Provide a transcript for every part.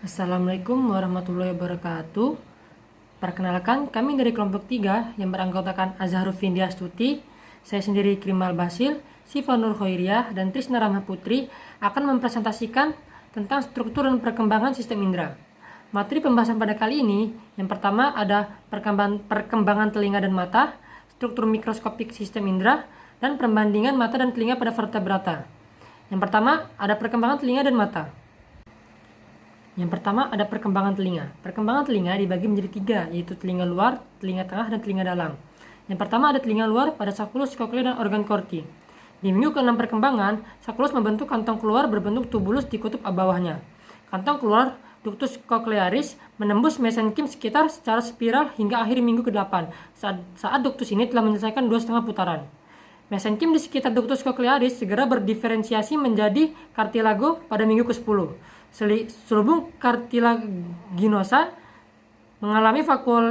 Assalamualaikum warahmatullahi wabarakatuh. Perkenalkan, kami dari kelompok 3 yang beranggotakan Azharul Findia Astuti, saya sendiri Krimal Basil, Siva Nur Khoiriah, dan Trisna Rahma Putri akan mempresentasikan tentang struktur dan perkembangan sistem indera. Materi pembahasan pada kali ini, yang pertama ada perkembangan telinga dan mata, struktur mikroskopik sistem indera, dan perbandingan mata dan telinga pada vertebrata. Yang pertama ada perkembangan telinga dan mata. Yang pertama ada perkembangan telinga. Perkembangan telinga dibagi menjadi 3, yaitu telinga luar, telinga tengah, dan telinga dalam. Yang pertama ada telinga luar pada sakulus, koklea, dan organ korti. Di minggu ke-6 perkembangan, sakulus membentuk kantong keluar berbentuk tubulus di kutub bawahnya. Kantong keluar ductus cochlearis menembus mesenkim sekitar secara spiral hingga akhir minggu ke-8, saat ductus ini telah menyelesaikan 2,5 putaran. Mesenkim di sekitar ductus cochlearis segera berdiferensiasi menjadi cartilago pada minggu ke-10. Selubung cartilaginosa mengalami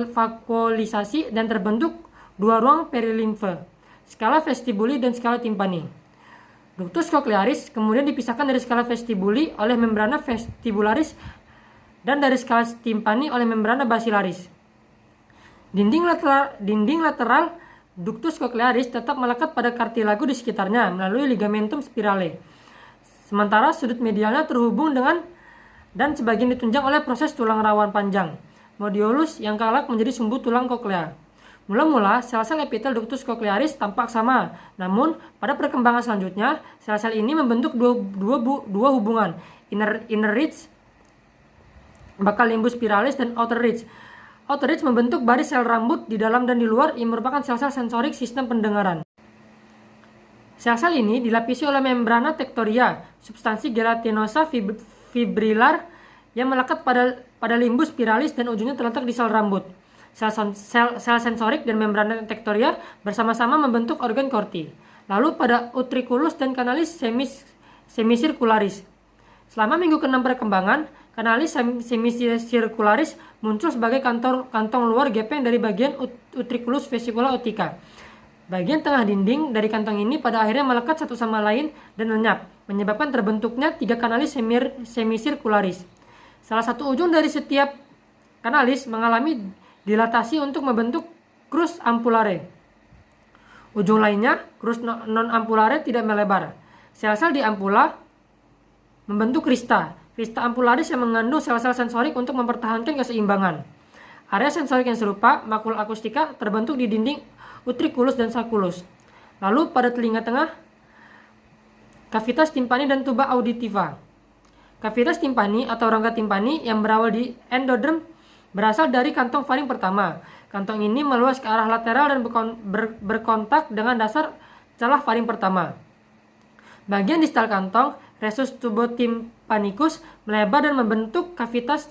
vakuolisasi dan terbentuk dua ruang perilimfe, skala vestibuli dan skala timpani. Ductus cochlearis kemudian dipisahkan dari skala vestibuli oleh membrana vestibularis dan dari skala timpani oleh membrana basilaris. Dinding lateral ductus cochlearis tetap melekat pada cartilago di sekitarnya melalui ligamentum spirale. Sementara sudut medialnya terhubung dengan dan sebagian ditunjang oleh proses tulang rawan panjang, modiolus yang kalak menjadi sumbu tulang koklea. Mula-mula, sel-sel epitel ductus cochlearis tampak sama, namun pada perkembangan selanjutnya, sel-sel ini membentuk dua hubungan, inner ridge, bakal limbus spiralis, dan outer ridge. Outer ridge membentuk baris sel rambut di dalam dan di luar yang merupakan sel-sel sensorik sistem pendengaran. Sel-sel ini dilapisi oleh membrana tectoria, substansi gelatinosa fibrilar yang melekat pada limbus spiralis dan ujungnya terletak di sel rambut. Sel sensorik dan membrana tectoria bersama-sama membentuk organ korti. Lalu pada utriculus dan kanalis semisirkularis. Selama minggu ke-6 perkembangan, kanalis semisirkularis muncul sebagai kantong luar gepeng dari bagian utriculus vesicula otica. Bagian tengah dinding dari kantong ini pada akhirnya melekat satu sama lain dan lenyap, menyebabkan terbentuknya 3 kanalis semisirkularis. Salah satu ujung dari setiap kanalis mengalami dilatasi untuk membentuk crus ampulare. Ujung lainnya, crus non-ampulare, tidak melebar. Sel-sel di ampula membentuk krista ampularis yang mengandung sel-sel sensorik untuk mempertahankan keseimbangan. Area sensorik yang serupa, makula akustika, terbentuk di dinding utriculus dan saculus. Lalu pada telinga tengah, cavitas timpani dan tuba auditiva. Cavitas timpani atau rongga timpani yang berawal di endoderm berasal dari kantong faring pertama. Kantong ini meluas ke arah lateral dan berkontak dengan dasar celah faring pertama. Bagian distal kantong, resus tubotympanicus, melebar dan membentuk cavitas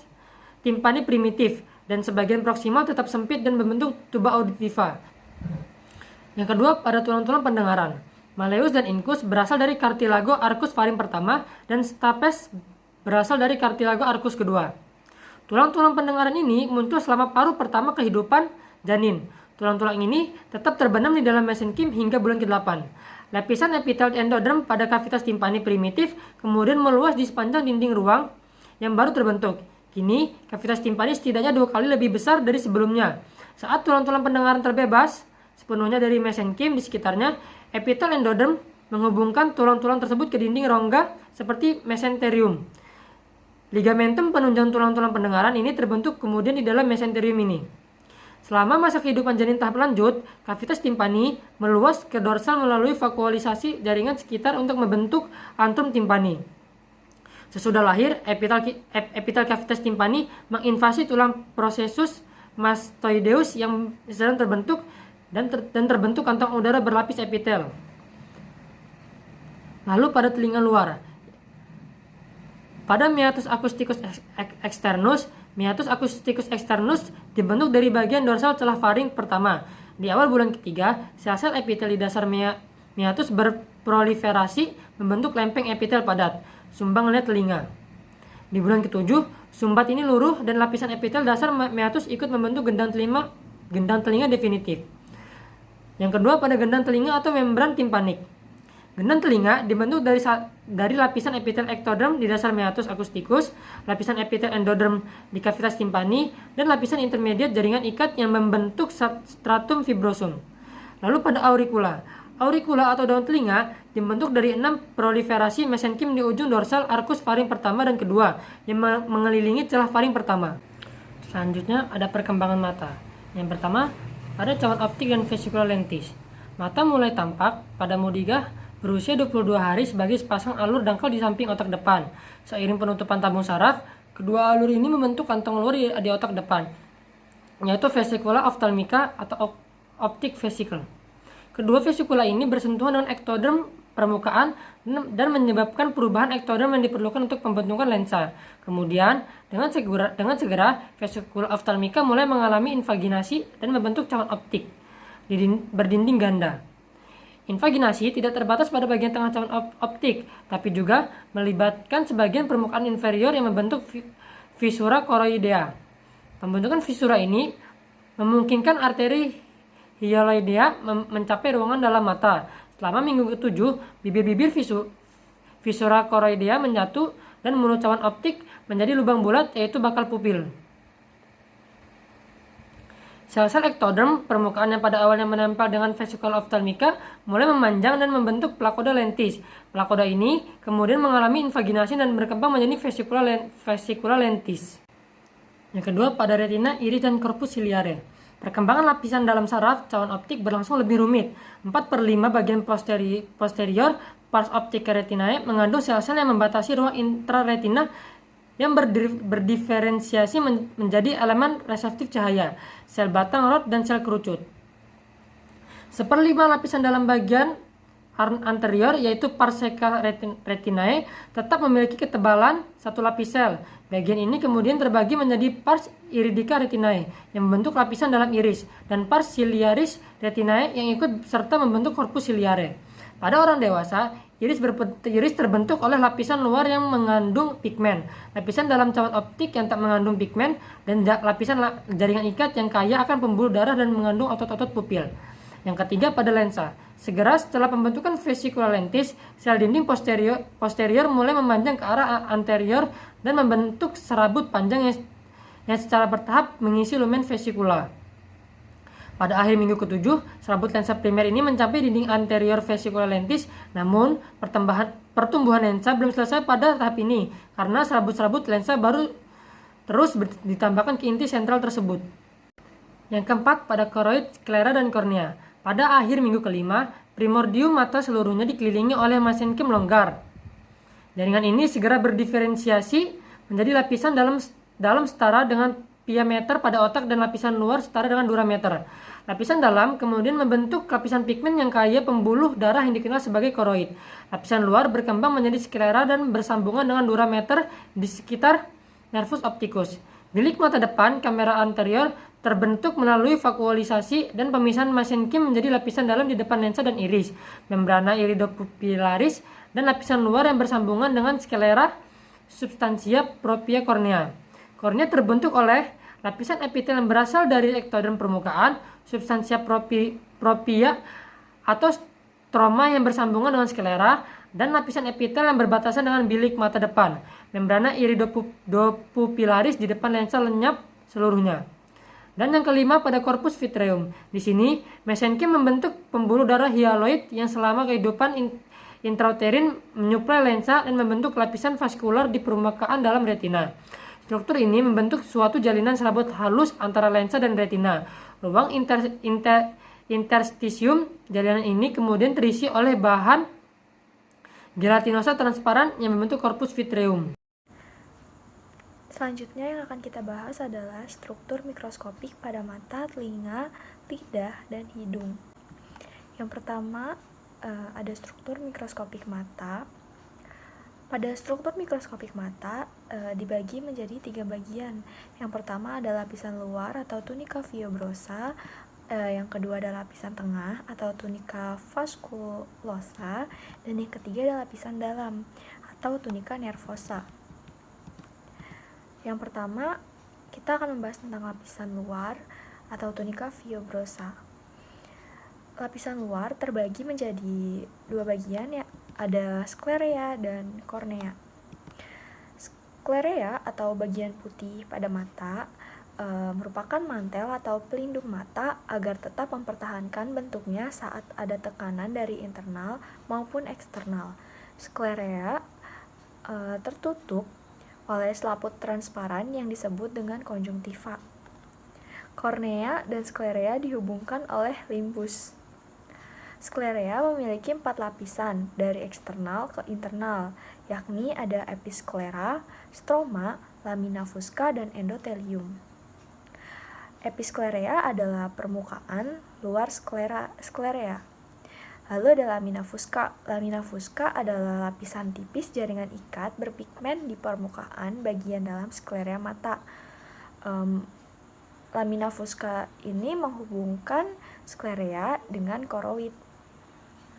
timpani primitif, dan sebagian proksimal tetap sempit dan membentuk tuba auditiva. Yang kedua, pada tulang-tulang pendengaran. Malleus dan incus berasal dari cartilago arcus faring pertama dan stapes berasal dari cartilago arcus kedua. Tulang-tulang pendengaran ini muncul selama paruh pertama kehidupan janin. Tulang-tulang ini tetap terbenam di dalam mesenkim hingga bulan ke-8. Lapisan epitel endoderm pada cavitas timpani primitif kemudian meluas di sepanjang dinding ruang yang baru terbentuk. Kini, cavitas timpani setidaknya 2 kali lebih besar dari sebelumnya. Saat tulang-tulang pendengaran terbebas sepenuhnya dari mesenkim di sekitarnya, epitel endoderm menghubungkan tulang-tulang tersebut ke dinding rongga seperti mesenterium. Ligamentum penunjang tulang-tulang pendengaran ini terbentuk kemudian di dalam mesenterium ini. Selama masa kehidupan janin tahap lanjut, cavitas timpani meluas ke dorsal melalui vakuolisasi jaringan sekitar untuk membentuk antrum timpani. Sesudah lahir, epitel cavitas timpani menginvasi tulang processus mastoideus yang sedang terbentuk dan terbentuk kantong udara berlapis epitel. Lalu pada telinga luar, pada meatus acusticus externus, meatus acusticus externus dibentuk dari bagian dorsal celah faring pertama. Di awal bulan ketiga, sel-sel epitel di dasar meatus berproliferasi membentuk lempeng epitel padat, sumbang lihat telinga. Di bulan ke-7, sumbat ini luruh dan lapisan epitel dasar meatus ikut membentuk gendang telinga definitif. Yang kedua, pada gendang telinga atau membran timpanik. Gendang telinga dibentuk dari lapisan epitel ektoderm di dasar meatus acousticus, lapisan epitel endoderm di kavitas timpani, dan lapisan intermediate jaringan ikat yang membentuk stratum fibrosum. Lalu pada auricula. Auricula atau daun telinga dibentuk dari 6 proliferasi mesenkim di ujung dorsal arkus faring pertama dan kedua yang mengelilingi celah faring pertama. Selanjutnya ada perkembangan mata. Yang pertama, ada cawan optik dan vesicula lentis. Mata mulai tampak pada mudigah berusia 22 hari sebagai sepasang alur dangkal di samping otak depan. Seiring penutupan tabung saraf, kedua alur ini membentuk kantong luar di otak depan, yaitu vesicula ophthalmica atau optic vesicle. Kedua vesikula ini bersentuhan dengan ektoderm permukaan dan menyebabkan perubahan ektoderm yang diperlukan untuk pembentukan lensa. Kemudian, dengan segera vesikula ophthalmica mulai mengalami invaginasi dan membentuk cawan optik berdinding ganda. Invaginasi tidak terbatas pada bagian tengah cawan optik, tapi juga melibatkan sebagian permukaan inferior yang membentuk fisura choroidea. Pembentukan fisura ini memungkinkan arteri hyaloidea mencapai ruangan dalam mata. Selama minggu ke-7, bibir-bibir fisura choroidea menyatu dan mulut cawan optik menjadi lubang bulat, yaitu bakal pupil. Sel-sel ektoderm permukaan yang pada awalnya menempel dengan vesicula ophthalmica mulai memanjang dan membentuk plakoda lentis. Plakoda ini kemudian mengalami invaginasi dan berkembang menjadi vesicula lentis. Yang kedua, pada retina, iris, dan corpus ciliare. Perkembangan lapisan dalam saraf cawan optik berlangsung lebih rumit. 4/5 bagian posterior pars optica retinae mengandung sel-sel yang membatasi ruang intraretina yang berdiferensiasi menjadi elemen reseptif cahaya, sel batang rod, dan sel kerucut. 1/5 lapisan dalam bagian anterior, yaitu pars ceca retinae, tetap memiliki ketebalan satu lapis sel. Bagian ini kemudian terbagi menjadi pars iridica retinae yang membentuk lapisan dalam iris dan pars ciliaris retinae yang ikut serta membentuk corpus ciliare. Pada orang dewasa, iris terbentuk oleh lapisan luar yang mengandung pigmen, lapisan dalam cawan optik yang tak mengandung pigmen, dan lapisan jaringan ikat yang kaya akan pembuluh darah dan mengandung otot-otot pupil. Yang ketiga, pada lensa. Segera setelah pembentukan vesicula lentis, sel dinding posterior mulai memanjang ke arah anterior dan membentuk serabut panjang yang secara bertahap mengisi lumen vesikula. Pada akhir minggu ke-7, serabut lensa primer ini mencapai dinding anterior vesicula lentis, namun pertumbuhan lensa belum selesai pada tahap ini karena serabut-serabut lensa baru terus ditambahkan ke inti sentral tersebut. Yang keempat, pada koroid, sklera, dan kornea. Pada akhir minggu ke-5, primordium mata seluruhnya dikelilingi oleh mesenkim longgar. Jaringan ini segera berdiferensiasi menjadi lapisan dalam setara dengan diameter pada otak dan lapisan luar setara dengan durameter. Lapisan dalam kemudian membentuk lapisan pigmen yang kaya pembuluh darah yang dikenal sebagai koroid. Lapisan luar berkembang menjadi sklera dan bersambungan dengan durameter di sekitar nervus opticus. Bilik mata depan, kamera anterior, terbentuk melalui vakuolisasi dan pemisahan mesenkim menjadi lapisan dalam di depan lensa dan iris, membrana iridopupillaris, dan lapisan luar yang bersambungan dengan sklera substantia propria kornea. Kornea terbentuk oleh lapisan epitel yang berasal dari ektoderm permukaan, substansia propria atau stroma yang bersambungan dengan sklera, dan lapisan epitel yang berbatasan dengan bilik mata depan, membrana iridopupillaris di depan lensa lenyap seluruhnya. Dan yang kelima, pada corpus vitreum. Di sini, mesenkim membentuk pembuluh darah hyaloid yang selama kehidupan intrauterin menyuplai lensa dan membentuk lapisan vaskular di permukaan dalam retina. Struktur ini membentuk suatu jalinan serabut halus antara lensa dan retina. Ruang interstisium jalinan ini kemudian terisi oleh bahan gelatinosa transparan yang membentuk corpus vitreum. Selanjutnya yang akan kita bahas adalah struktur mikroskopik pada mata, telinga, lidah, dan hidung. Yang pertama, ada struktur mikroskopik mata. Pada struktur mikroskopik mata dibagi menjadi 3 bagian. Yang pertama adalah lapisan luar atau tunica fibrosa, yang kedua adalah lapisan tengah atau tunica vasculosa, dan yang ketiga adalah lapisan dalam atau tunica nervosa. Yang pertama, kita akan membahas tentang lapisan luar atau tunica fibrosa. lapisan luar terbagi menjadi dua bagian, ya, ada sklerea dan kornea. Sklerea atau bagian putih pada mata merupakan mantel atau pelindung mata agar tetap mempertahankan bentuknya saat ada tekanan dari internal maupun eksternal. Sklerea tertutup oleh selaput transparan yang disebut dengan konjungtiva. Kornea dan sklerea dihubungkan oleh limbus. Sklerea memiliki 4 lapisan dari eksternal ke internal, yakni ada episklera, stroma, lamina fusca, dan endotelium. Episklerea adalah permukaan luar sklerea. Lalu ada lamina fusca. Lamina fusca adalah lapisan tipis jaringan ikat berpigmen di permukaan bagian dalam sklerea mata. Lamina fusca ini menghubungkan sklerea dengan koroid.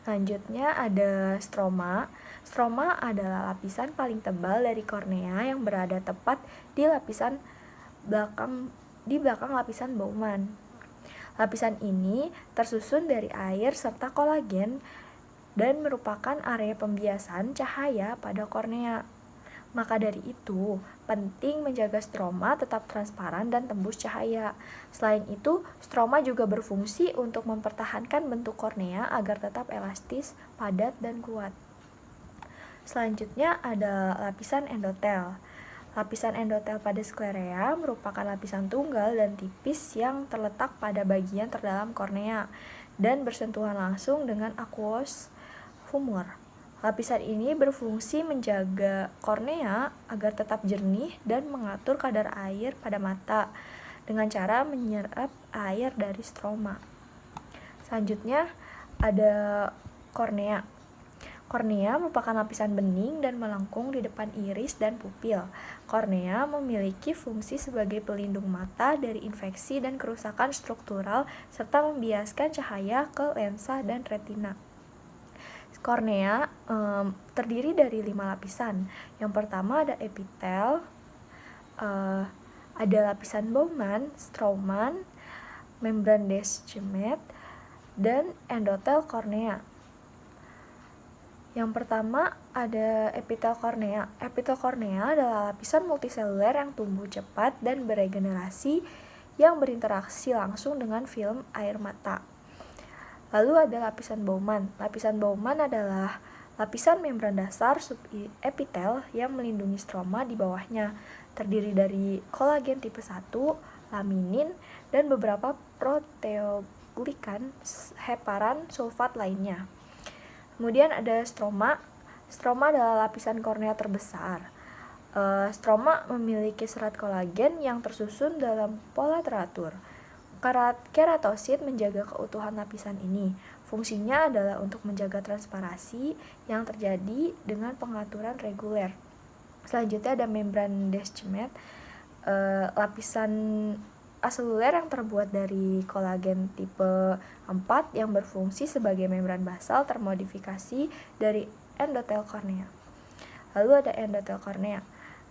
Selanjutnya ada stroma. Stroma adalah lapisan paling tebal dari kornea yang berada tepat di belakang lapisan Bowman. Lapisan ini tersusun dari air serta kolagen dan merupakan area pembiasan cahaya pada kornea. Maka dari itu, penting menjaga stroma tetap transparan dan tembus cahaya. Selain itu, stroma juga berfungsi untuk mempertahankan bentuk kornea agar tetap elastis, padat, dan kuat. Selanjutnya ada lapisan endotel. Lapisan endotel pada sklerea merupakan lapisan tunggal dan tipis yang terletak pada bagian terdalam kornea dan bersentuhan langsung dengan aqueous humor. Lapisan ini berfungsi menjaga kornea agar tetap jernih dan mengatur kadar air pada mata dengan cara menyerap air dari stroma. Selanjutnya ada kornea. Kornea merupakan lapisan bening dan melengkung di depan iris dan pupil. Kornea memiliki fungsi sebagai pelindung mata dari infeksi dan kerusakan struktural serta membiaskan cahaya ke lensa dan retina. Kornea terdiri dari 5 lapisan. Yang pertama ada epitel, ada lapisan Bowman, Straumann, membran Descemet, dan endotel kornea. Yang pertama ada epitel kornea. Epitel kornea adalah lapisan multiseluler yang tumbuh cepat dan beregenerasi yang berinteraksi langsung dengan film air mata. Lalu ada lapisan Bowman. Lapisan Bowman adalah lapisan membran dasar subepitel yang melindungi stroma di bawahnya, terdiri dari kolagen tipe 1, laminin, dan beberapa proteoglikan heparan sulfat lainnya. Kemudian ada stroma. Stroma adalah lapisan kornea terbesar. Stroma memiliki serat kolagen yang tersusun dalam pola teratur. Keratosit menjaga keutuhan lapisan ini. Fungsinya adalah untuk menjaga transparasi yang terjadi dengan pengaturan reguler. Selanjutnya ada membran Descemet, lapisan aseluler yang terbuat dari kolagen tipe 4 yang berfungsi sebagai membran basal termodifikasi dari endotel kornea. Lalu ada endotel kornea.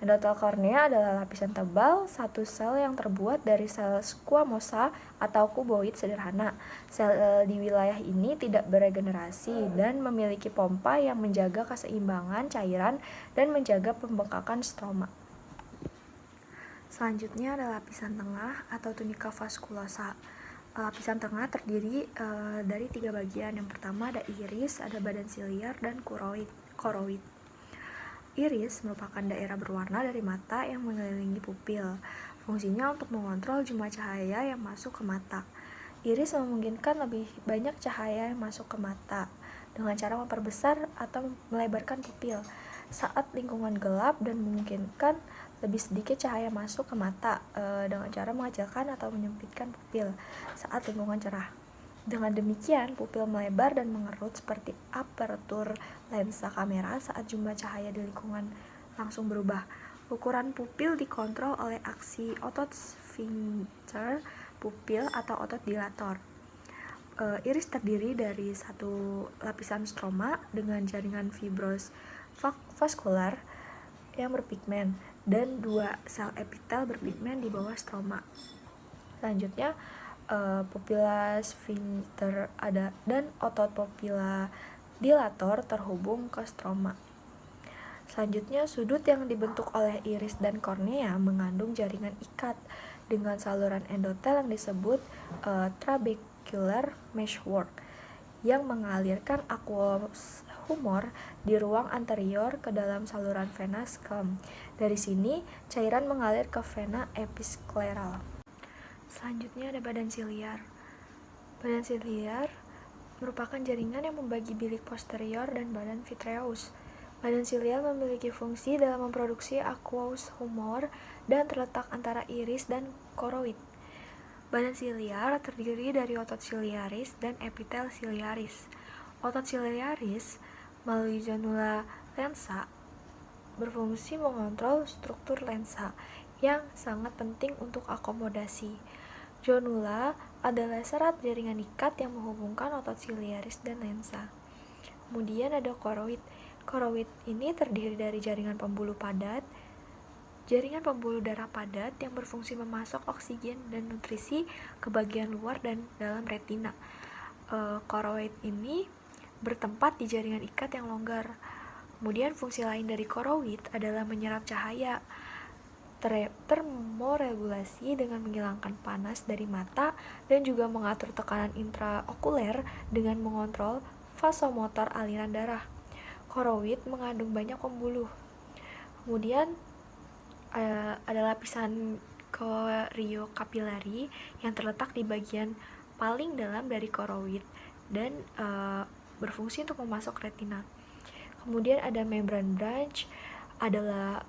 Endotel kornea adalah lapisan tebal satu sel yang terbuat dari sel squamosa atau kuboid sederhana. Sel di wilayah ini tidak beregenerasi dan memiliki pompa yang menjaga keseimbangan cairan dan menjaga pembengkakan stroma. Selanjutnya ada lapisan tengah atau tunika vaskulosa. Lapisan tengah terdiri dari 3 bagian. Yang pertama ada iris, ada badan siliar, dan koroid. Iris merupakan daerah berwarna dari mata yang mengelilingi pupil. Fungsinya untuk mengontrol jumlah cahaya yang masuk ke mata. Iris memungkinkan lebih banyak cahaya yang masuk ke mata dengan cara memperbesar atau melebarkan pupil saat lingkungan gelap dan memungkinkan lebih sedikit cahaya masuk ke mata dengan cara mengecilkan atau menyempitkan pupil saat lingkungan cerah. Dengan demikian, pupil melebar dan mengerut seperti apertur lensa kamera saat jumlah cahaya di lingkungan langsung berubah. Ukuran pupil dikontrol oleh aksi otot sphincter pupil atau otot dilator. Iris terdiri dari satu lapisan stroma dengan jaringan fibros vaskular yang berpigmen dan 2 sel epitel berpigmen di bawah stroma. Selanjutnya pupila sphincter dan otot pupila dilator terhubung ke stroma. Selanjutnya, sudut yang dibentuk oleh iris dan kornea mengandung jaringan ikat dengan saluran endotel yang disebut trabecular meshwork yang mengalirkan aqueous humor di ruang anterior ke dalam saluran vena sclem. Dari sini, cairan mengalir ke vena episkleral. Selanjutnya ada badan siliar. Badan siliar merupakan jaringan yang membagi bilik posterior dan badan vitreous. Badan siliar memiliki fungsi dalam memproduksi aqueous humor dan terletak antara iris dan koroid. Badan siliar terdiri dari otot siliaris dan epitel siliaris. Otot siliaris melalui zonula lensa berfungsi mengontrol struktur lensa yang sangat penting untuk akomodasi. Zonula adalah serat jaringan ikat yang menghubungkan otot siliaris dan lensa. Kemudian ada koroid. Koroid ini terdiri dari jaringan pembuluh padat, jaringan pembuluh darah padat yang berfungsi memasok oksigen dan nutrisi ke bagian luar dan dalam retina. Koroid ini bertempat di jaringan ikat yang longgar. Kemudian fungsi lain dari koroid adalah menyerap cahaya, termoregulasi dengan menghilangkan panas dari mata, dan juga mengatur tekanan intraokuler dengan mengontrol vasomotor aliran darah. Koroid mengandung banyak pembuluh. Kemudian ada lapisan choriokapilari yang terletak di bagian paling dalam dari koroid dan berfungsi untuk memasok retina. Kemudian ada membran branch, adalah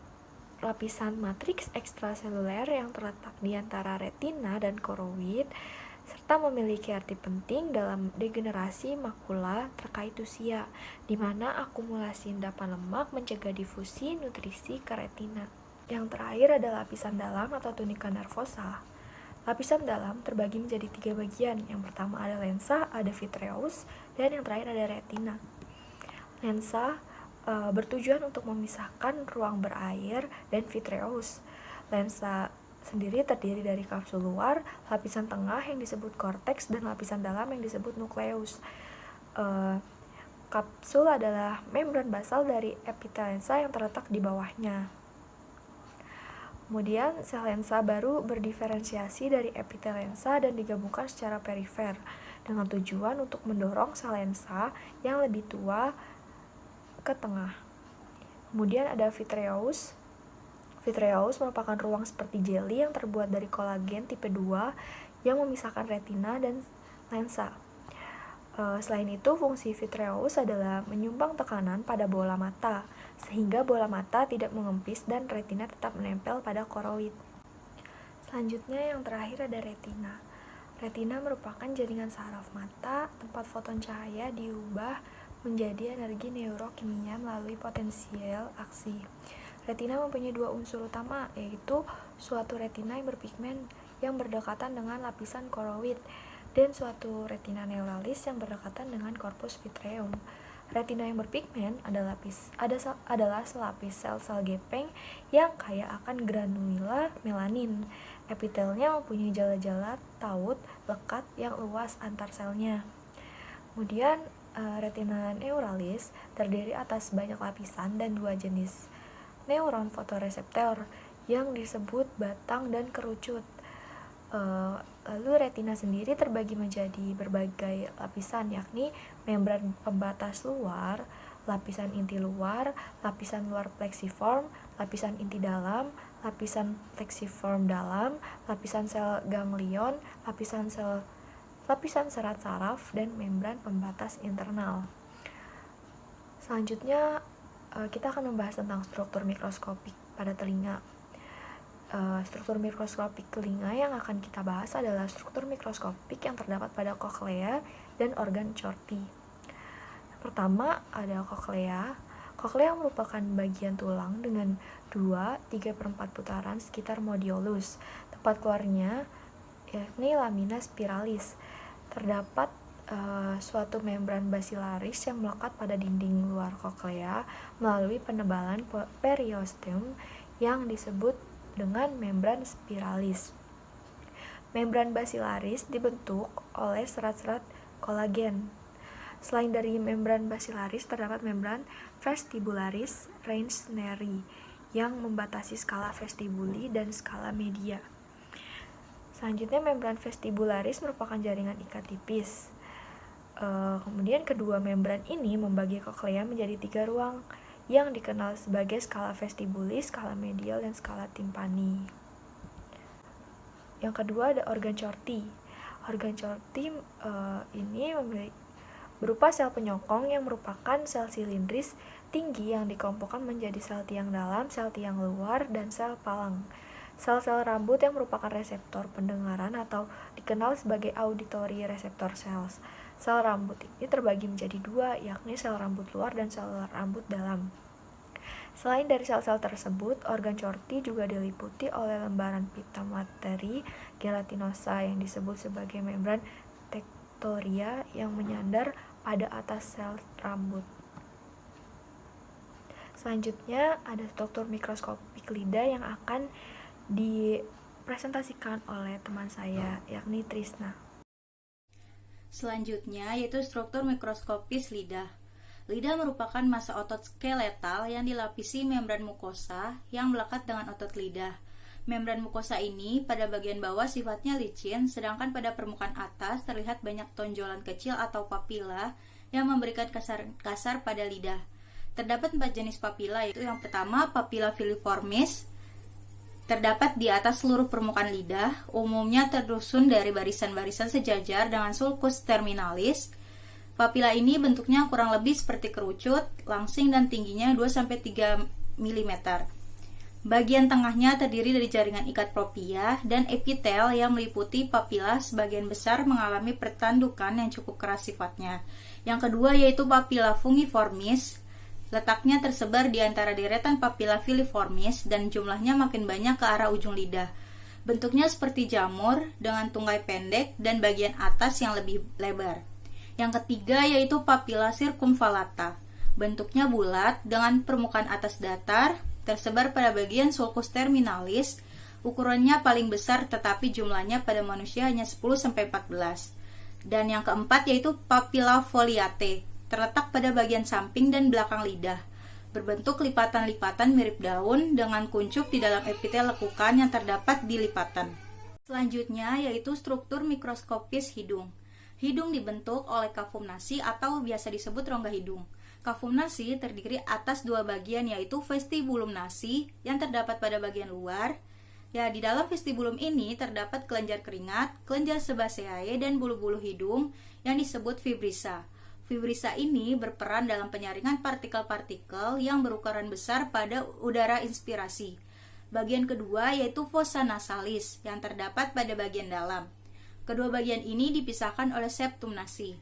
lapisan matriks ekstraseluler yang terletak di antara retina dan koroid, serta memiliki arti penting dalam degenerasi makula terkait usia, di mana akumulasi endapan lemak mencegah difusi nutrisi ke retina. Yang terakhir ada lapisan dalam atau tunika nervosa. Lapisan dalam terbagi menjadi 3 bagian. Yang pertama ada lensa, ada vitreous, dan yang terakhir ada retina. Lensa bertujuan untuk memisahkan ruang berair dan vitreous. Lensa sendiri terdiri dari kapsul luar, lapisan tengah yang disebut korteks, dan lapisan dalam yang disebut nukleus. Kapsul adalah membran basal dari epitelensa yang terletak di bawahnya. Kemudian sel lensa baru berdiferensiasi dari epitelensa dan digabungkan secara perifer dengan tujuan untuk mendorong sel lensa yang lebih tua ke tengah. Kemudian ada vitreous. Vitreous merupakan ruang seperti jeli yang terbuat dari kolagen tipe 2 yang memisahkan retina dan lensa. Selain itu, fungsi vitreous adalah menyumbang tekanan pada bola mata, sehingga bola mata tidak mengempis dan retina tetap menempel pada koroid. Selanjutnya yang terakhir ada retina. Retina merupakan jaringan saraf mata, tempat foton cahaya diubah menjadi energi neurokimia melalui potensial aksi. Retina mempunyai 2 unsur utama, yaitu suatu retina yang berpigmen yang berdekatan dengan lapisan koroid dan suatu retina neuralis yang berdekatan dengan korpus vitreum. Retina yang berpigmen adalah selapis sel-sel gepeng yang kaya akan granula melanin. Epitelnya mempunyai jala-jala taut lekat yang luas antar selnya. Kemudian retina neuralis terdiri atas banyak lapisan dan 2 jenis neuron fotoreseptor yang disebut batang dan kerucut. Lalu retina sendiri terbagi menjadi berbagai lapisan, yakni membran pembatas luar, lapisan inti luar, lapisan luar plexiform, lapisan inti dalam, lapisan plexiform dalam, lapisan sel ganglion, lapisan serat saraf, dan membran pembatas internal. Selanjutnya kita akan membahas tentang struktur mikroskopik pada telinga. Struktur mikroskopik telinga yang akan kita bahas adalah struktur mikroskopik yang terdapat pada koklea dan organ Corti. Pertama ada koklea. Koklea merupakan bagian tulang dengan 2/3/4 putaran sekitar modiolus. Tempat keluarnya yakni lamina spiralis. Terdapat suatu membran basilaris yang melekat pada dinding luar koklea melalui penebalan periosteum yang disebut dengan membran spiralis. Membran basilaris dibentuk oleh serat-serat kolagen. Selain dari membran basilaris, terdapat membran vestibularis Raynsneri yang membatasi skala vestibuli dan skala media. Selanjutnya, membran vestibularis merupakan jaringan ikat tipis. Kemudian kedua membran ini membagi koklea menjadi 3 ruang yang dikenal sebagai skala vestibulis, skala medial, dan skala timpani. Yang kedua ada organ Corti. Organ Corti ini berupa sel penyokong yang merupakan sel silindris tinggi yang dikelompokkan menjadi sel tiang dalam, sel tiang luar, dan sel palang. Sel-sel rambut yang merupakan reseptor pendengaran atau dikenal sebagai auditory receptor cells. Sel rambut ini terbagi menjadi 2, yakni sel rambut luar dan sel rambut dalam. Selain dari sel-sel tersebut, organ Corti juga diliputi oleh lembaran pita materi gelatinosa yang disebut sebagai membran tectoria yang menyandar pada atas sel rambut. Selanjutnya ada struktur mikroskopik lidah yang akan dipresentasikan oleh teman saya, yakni Trisna. Selanjutnya yaitu struktur mikroskopis lidah. Lidah merupakan massa otot skeletal yang dilapisi membran mukosa yang melekat dengan otot lidah. Membran mukosa ini pada bagian bawah sifatnya licin, sedangkan pada permukaan atas terlihat banyak tonjolan kecil atau papila yang memberikan kasar pada lidah. Terdapat 4 jenis papila, yaitu yang pertama papila filiformis, terdapat di atas seluruh permukaan lidah, umumnya tersusun dari barisan-barisan sejajar dengan sulcus terminalis. Papila ini bentuknya kurang lebih seperti kerucut, langsing dan tingginya 2-3 mm. Bagian tengahnya terdiri dari jaringan ikat propia dan epitel yang meliputi papila sebagian besar mengalami pertandukan yang cukup keras sifatnya. Yang kedua yaitu papila fungiformis. Letaknya tersebar di antara deretan papila filiformis dan jumlahnya makin banyak ke arah ujung lidah. Bentuknya seperti jamur dengan tunggai pendek dan bagian atas yang lebih lebar. Yang ketiga yaitu papila circumvallata. Bentuknya bulat dengan permukaan atas datar, tersebar pada bagian sulcus terminalis. Ukurannya paling besar tetapi jumlahnya pada manusia hanya 10-14. Dan yang keempat yaitu papila foliate. Terletak pada bagian samping dan belakang lidah, berbentuk lipatan-lipatan mirip daun dengan kuncup di dalam epitel lekukan yang terdapat di lipatan. Selanjutnya yaitu struktur mikroskopis hidung. Hidung dibentuk oleh kavum nasi atau biasa disebut rongga hidung. Kavum nasi terdiri atas 2 bagian yaitu vestibulum nasi yang terdapat pada bagian luar. Ya, di dalam vestibulum ini terdapat kelenjar keringat, kelenjar sebaceae, dan bulu-bulu hidung yang disebut fibrisa. Fibrisa ini berperan dalam penyaringan partikel-partikel yang berukuran besar pada udara inspirasi. Bagian kedua yaitu fossa nasalis yang terdapat pada bagian dalam. Kedua bagian ini dipisahkan oleh septum nasi.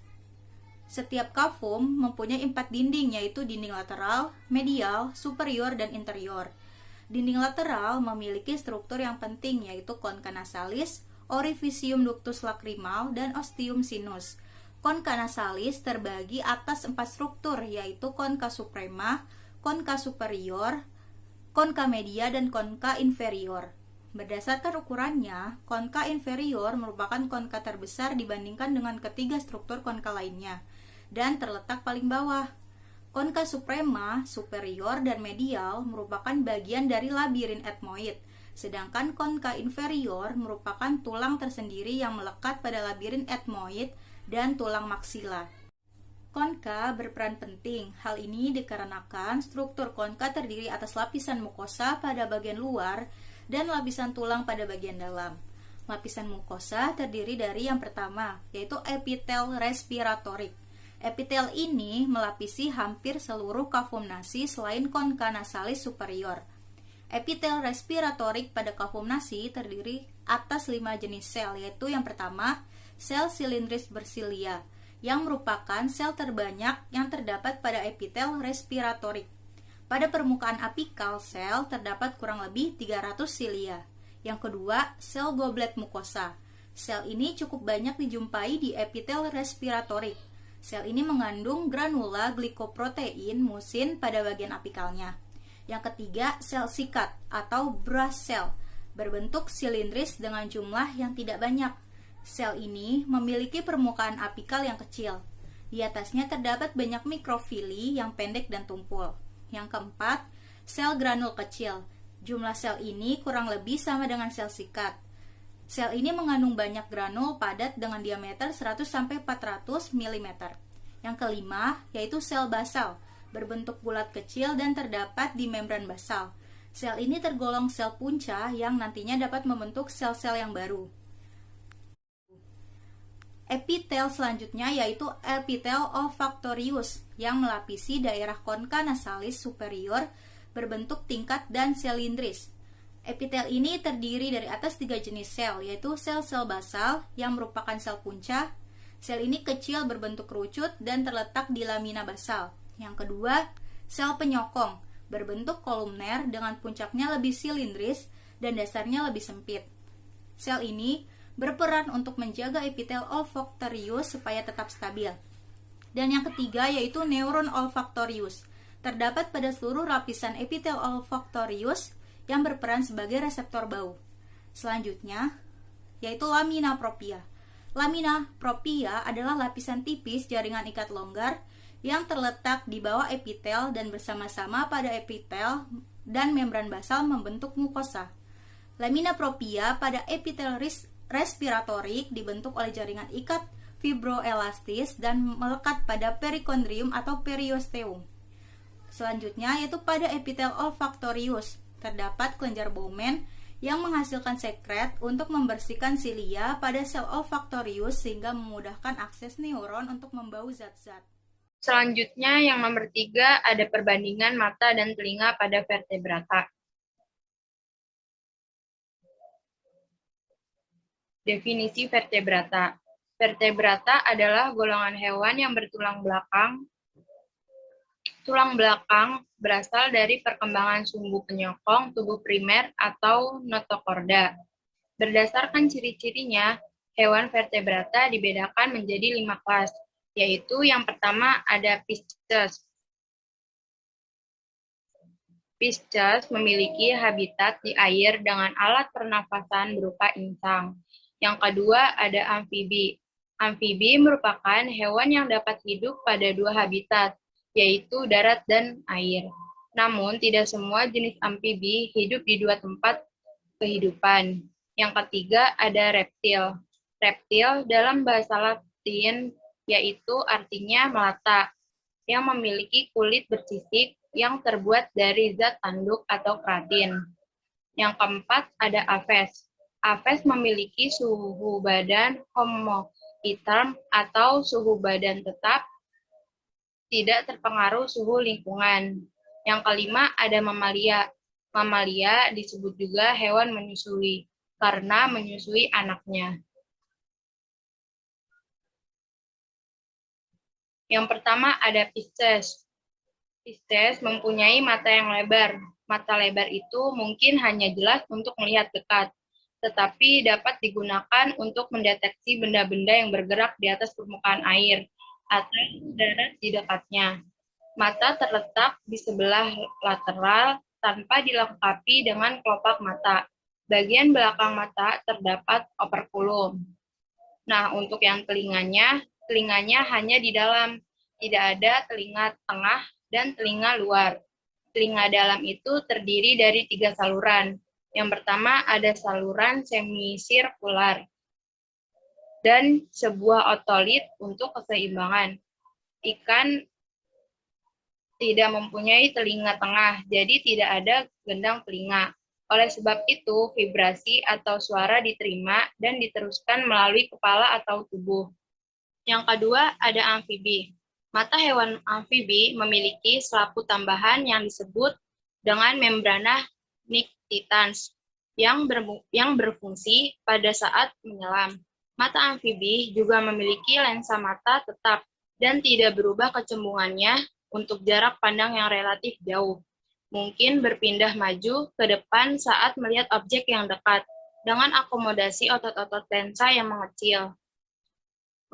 Setiap kavum mempunyai 4 dinding yaitu dinding lateral, medial, superior, dan interior. Dinding lateral memiliki struktur yang penting yaitu concha nasalis, orificium ductus lacrimal, dan ostium sinus. Concha nasalis terbagi atas 4 struktur yaitu concha suprema, concha superior, concha media, dan concha inferior. Berdasarkan ukurannya, concha inferior merupakan concha terbesar dibandingkan dengan ketiga struktur concha lainnya dan terletak paling bawah. Concha suprema, superior, dan medial merupakan bagian dari labirin etmoid, sedangkan concha inferior merupakan tulang tersendiri yang melekat pada labirin etmoid dan tulang maksila. Concha berperan penting. Hal ini dikarenakan struktur concha terdiri atas lapisan mukosa pada bagian luar dan lapisan tulang pada bagian dalam. Lapisan mukosa terdiri dari yang pertama, yaitu epitel respiratorik. Epitel ini melapisi hampir seluruh kavum nasi selain concha nasalis superior. Epitel respiratorik pada kavum nasi terdiri atas 5 jenis sel, yaitu yang pertama, sel silindris bersilia, yang merupakan sel terbanyak yang terdapat pada epitel respiratorik. Pada permukaan apikal sel terdapat kurang lebih 300 silia. Yang kedua, sel goblet mukosa. Sel ini cukup banyak dijumpai di epitel respiratorik. Sel ini mengandung granula glikoprotein musin pada bagian apikalnya. Yang ketiga, sel sikat atau brush cell. berbentuk silindris dengan jumlah yang tidak banyak. Sel ini memiliki permukaan apikal yang kecil. Di atasnya terdapat banyak mikrofili yang pendek dan tumpul. Yang keempat, sel granul kecil. Jumlah sel ini kurang lebih sama dengan sel sikat. Sel ini mengandung banyak granul padat dengan diameter 100-400 mm. Yang kelima, yaitu sel basal, berbentuk bulat kecil dan terdapat di membran basal. Sel ini tergolong sel punca yang nantinya dapat membentuk sel-sel yang baru. Epitel selanjutnya yaitu epitel olfactorius yang melapisi daerah concha nasalis superior berbentuk tingkat dan silindris. Epitel ini terdiri dari atas 3 jenis sel, yaitu sel-sel basal yang merupakan sel punca. Sel ini kecil berbentuk kerucut dan terletak di lamina basal. Yang kedua, sel penyokong berbentuk kolumner dengan puncaknya lebih silindris dan dasarnya lebih sempit. Sel ini berperan untuk menjaga epitel olfactorius supaya tetap stabil. Dan yang ketiga yaitu neuron olfactorius. Terdapat pada seluruh lapisan epitel olfactorius yang berperan sebagai reseptor bau. Selanjutnya yaitu lamina propria. Lamina propria adalah lapisan tipis jaringan ikat longgar yang terletak di bawah epitel dan bersama-sama pada epitel dan membran basal membentuk mukosa. Lamina propria pada epitel respiratorik dibentuk oleh jaringan ikat fibroelastis dan melekat pada perikondrium atau periosteum. Selanjutnya yaitu pada epitel olfactorius terdapat kelenjar Bowman yang menghasilkan sekret untuk membersihkan silia pada sel olfactorius sehingga memudahkan akses neuron untuk membau zat-zat. Selanjutnya yang nomor 3 ada perbandingan mata dan telinga pada vertebrata. Definisi vertebrata. Vertebrata adalah golongan hewan yang bertulang belakang. Tulang belakang berasal dari perkembangan sumbu penyokong tubuh primer atau notokorda. Berdasarkan ciri-cirinya, hewan vertebrata dibedakan menjadi 5 kelas, yaitu yang pertama ada Pisces. Pisces memiliki habitat di air dengan alat pernafasan berupa insang. Yang kedua ada amfibi. Amfibi merupakan hewan yang dapat hidup pada 2 habitat, yaitu darat dan air. Namun, tidak semua jenis amfibi hidup di 2 tempat kehidupan. Yang ketiga ada reptil. Reptil dalam bahasa Latin yaitu artinya melata, yang memiliki kulit bersisik yang terbuat dari zat tanduk atau keratin. Yang keempat ada Aves. Aves memiliki suhu badan homoiterm atau suhu badan tetap, tidak terpengaruh suhu lingkungan. Yang kelima ada mamalia. Mamalia disebut juga hewan menyusui, karena menyusui anaknya. Yang pertama ada Pisces. Pisces mempunyai mata yang lebar. Mata lebar itu mungkin hanya jelas untuk melihat dekat, tetapi dapat digunakan untuk mendeteksi benda-benda yang bergerak di atas permukaan air atau darat di dekatnya. Mata terletak di sebelah lateral tanpa dilengkapi dengan kelopak mata. Bagian belakang mata terdapat operculum. Nah, untuk yang telinganya hanya di dalam, tidak ada telinga tengah dan telinga luar. Telinga dalam itu terdiri dari 3 saluran. Yang pertama ada saluran semisirkular dan sebuah otolit untuk keseimbangan. Ikan tidak mempunyai telinga tengah, jadi tidak ada gendang telinga. Oleh sebab itu, vibrasi atau suara diterima dan diteruskan melalui kepala atau tubuh. Yang kedua ada amfibi. Mata hewan amfibi memiliki selapu tambahan yang disebut dengan membrana nictitans yang berfungsi pada saat menyelam. Mata amfibi juga memiliki lensa mata tetap dan tidak berubah kecembungannya untuk jarak pandang yang relatif jauh. Mungkin berpindah maju ke depan saat melihat objek yang dekat dengan akomodasi otot-otot lensa yang mengecil.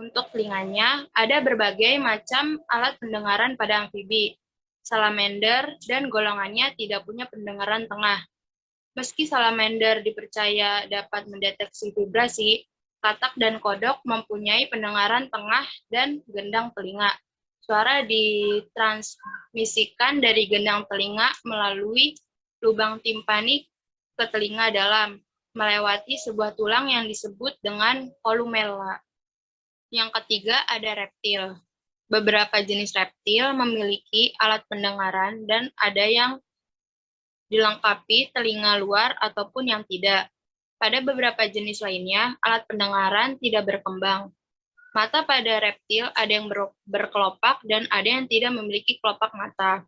Untuk telinganya, ada berbagai macam alat pendengaran pada amfibi. Salamander dan golongannya tidak punya pendengaran tengah. Meski salamander dipercaya dapat mendeteksi vibrasi, katak dan kodok mempunyai pendengaran tengah dan gendang telinga. Suara ditransmisikan dari gendang telinga melalui lubang timpani ke telinga dalam, melewati sebuah tulang yang disebut dengan columella. Yang ketiga ada reptil. Beberapa jenis reptil memiliki alat pendengaran dan ada yang dilengkapi telinga luar ataupun yang tidak. Pada beberapa jenis lainnya, alat pendengaran tidak berkembang. Mata pada reptil ada yang berkelopak dan ada yang tidak memiliki kelopak mata.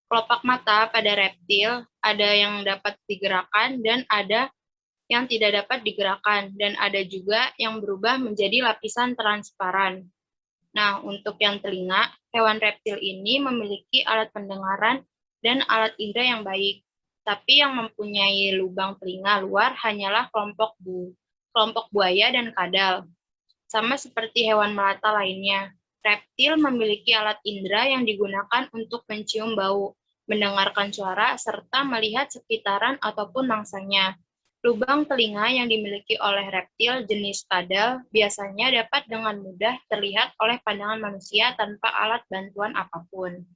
Kelopak mata pada reptil ada yang dapat digerakkan dan ada yang tidak dapat digerakkan, dan ada juga yang berubah menjadi lapisan transparan. Nah, untuk yang telinga, hewan reptil ini memiliki alat pendengaran dan alat indera yang baik. Tapi yang mempunyai lubang telinga luar hanyalah kelompok buaya dan kadal. Sama seperti hewan melata lainnya, reptil memiliki alat indera yang digunakan untuk mencium bau, mendengarkan suara, serta melihat sekitaran ataupun mangsanya. Lubang telinga yang dimiliki oleh reptil jenis kadal biasanya dapat dengan mudah terlihat oleh pandangan manusia tanpa alat bantuan apapun.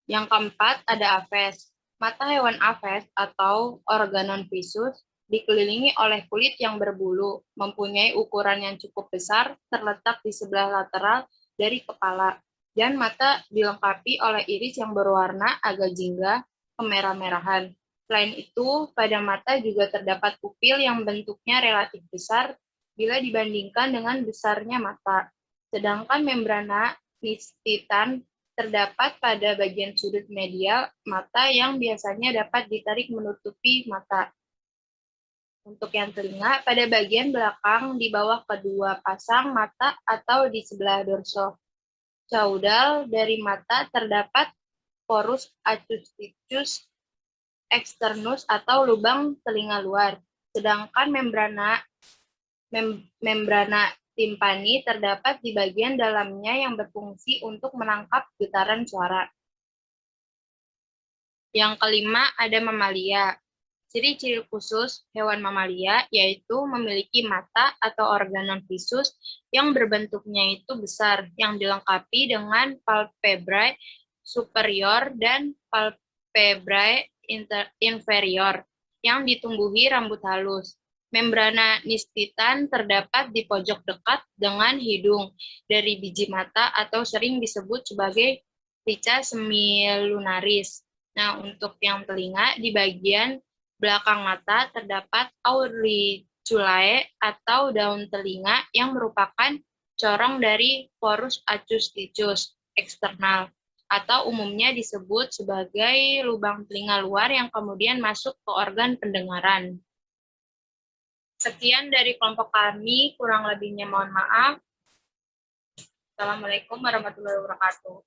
Yang keempat ada aves. Mata hewan aves atau organon visus dikelilingi oleh kulit yang berbulu, mempunyai ukuran yang cukup besar, terletak di sebelah lateral dari kepala, dan mata dilengkapi oleh iris yang berwarna agak jingga kemerah-merahan. Selain itu, pada mata juga terdapat pupil yang bentuknya relatif besar bila dibandingkan dengan besarnya mata. Sedangkan membrana nistitan terdapat pada bagian sudut medial mata yang biasanya dapat ditarik menutupi mata. Untuk yang telinga, pada bagian belakang di bawah kedua pasang mata atau di sebelah dorso caudal dari mata terdapat porus acusticus externus atau lubang telinga luar. Sedangkan membrana timpani terdapat di bagian dalamnya yang berfungsi untuk menangkap getaran suara. Yang kelima ada mamalia. Ciri-ciri khusus hewan mamalia yaitu memiliki mata atau organon visus yang berbentuknya itu besar, yang dilengkapi dengan palpebrae superior dan palpebrae inferior, yang ditumbuhi rambut halus. Membrana nistitan terdapat di pojok dekat dengan hidung dari biji mata atau sering disebut sebagai rica semilunaris. Nah, untuk yang telinga, di bagian belakang mata terdapat auriculae atau daun telinga yang merupakan corong dari porus acusticus eksternal, atau umumnya disebut sebagai lubang telinga luar yang kemudian masuk ke organ pendengaran. Sekian dari kelompok kami, kurang lebihnya mohon maaf. Assalamualaikum warahmatullahi wabarakatuh.